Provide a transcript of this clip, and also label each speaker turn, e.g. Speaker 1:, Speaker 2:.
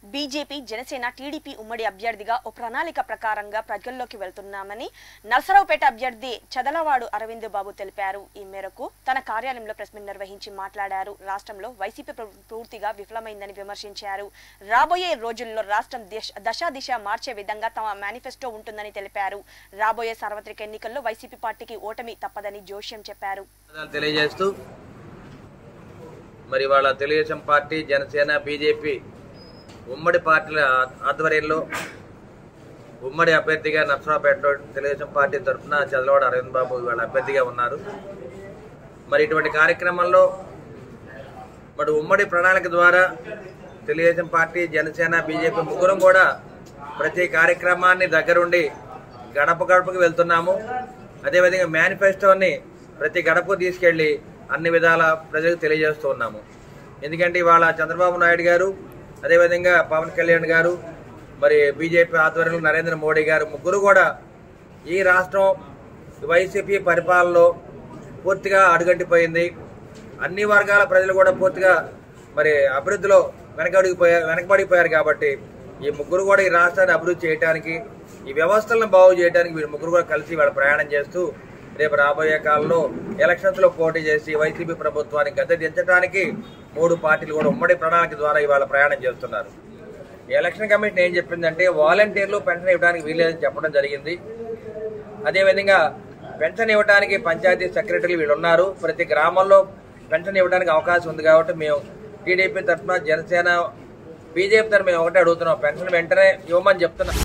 Speaker 1: BJP, Janasena, TDP ఉమ్మడి అభ్యర్థిగా ఓ ప్రణాళిక ప్రకారంగా ప్రజల్లోకి వెళ్తున్నామని నర్సరావుపేట అభ్యర్థి చదలవాడు అరవింద్ బాబు తెలిపారు. ఈ మేరకు తన కార్యాలయంలో ప్రెస్ మీట్ నిర్వహించి మాట్లాడారు. రాష్ట్రంలో వైసీపీ పూర్తిగా విఫలమైందని విమర్శించారు. రాబోయే రోజుల్లో రాష్ట్రం దిశ మార్చే విధంగా తమ మేనిఫెస్టో ఉంటుందని తెలిపారు. రాబోయే సార్వత్రిక ఎన్నికల్లో వైసీపీ పార్టీకి ఓటమి తప్పదని జోష్యం చెప్పారు.
Speaker 2: తెలియజేస్తూ మరి వాళ్ళ తెలుగుదేశం పార్టీ, జనసేన, బీజేపీ ఉమ్మడి పార్టీల ఆధ్వర్యంలో ఉమ్మడి అభ్యర్థిగా నర్సరావుపేటలో తెలుగుదేశం పార్టీ తరఫున చదలవాడ అరవింద్ బాబు వాళ్ళ అభ్యర్థిగా ఉన్నారు. మరి ఇటువంటి కార్యక్రమంలో మరి ఉమ్మడి ప్రణాళిక ద్వారా తెలుగుదేశం పార్టీ, జనసేన, బీజేపీ ముగ్గురం కూడా ప్రతి కార్యక్రమాన్ని దగ్గరుండి గడప గడపకు వెళ్తున్నాము. అదేవిధంగా మేనిఫెస్టోని ప్రతి గడపకు తీసుకెళ్లి అన్ని విధాల ప్రజలకు తెలియజేస్తూ ఉన్నాము. ఎందుకంటే ఇవాళ చంద్రబాబు నాయుడు గారు, అదేవిధంగా పవన్ కళ్యాణ్ గారు, మరి బీజేపీ ఆధ్వర్యంలో నరేంద్ర మోడీ గారు ముగ్గురు కూడా ఈ రాష్ట్రం వైసీపీ పరిపాలనలో పూర్తిగా అడుగంటిపోయింది. అన్ని వర్గాల ప్రజలు కూడా పూర్తిగా మరి అభివృద్ధిలో వెనకబడిపోయారు. కాబట్టి ఈ ముగ్గురు కూడా ఈ రాష్ట్రాన్ని అభివృద్ధి చేయడానికి, ఈ వ్యవస్థలను బాగు చేయడానికి వీళ్ళు ముగ్గురు కూడా కలిసి వాళ్ళ ప్రయాణం చేస్తూ రేపు రాబోయే కాలంలో ఎలక్షన్స్ లో పోటీ చేసి వైసీపీ ప్రభుత్వానికి గద్దె దించడానికి మూడు పార్టీలు కూడా ఉమ్మడి ప్రణాళిక ద్వారా ఇవాళ ప్రయాణం చేస్తున్నారు. ఎలక్షన్ కమిషన్ ఏం చెప్పిందంటే వాలంటీర్లు పెన్షన్ ఇవ్వడానికి వీల్లేదని చెప్పడం జరిగింది. అదేవిధంగా పెన్షన్ ఇవ్వడానికి పంచాయతీ సెక్రటరీలు వీళ్ళు ఉన్నారు. ప్రతి గ్రామంలో పెన్షన్ ఇవ్వడానికి అవకాశం ఉంది. కాబట్టి మేము టీడీపీ తరఫున, జనసేన, బీజేపీ తరఫున మేము ఒకటే అడుగుతున్నాం, పెన్షన్ వెంటనే ఇవ్వమని చెప్తున్నాం.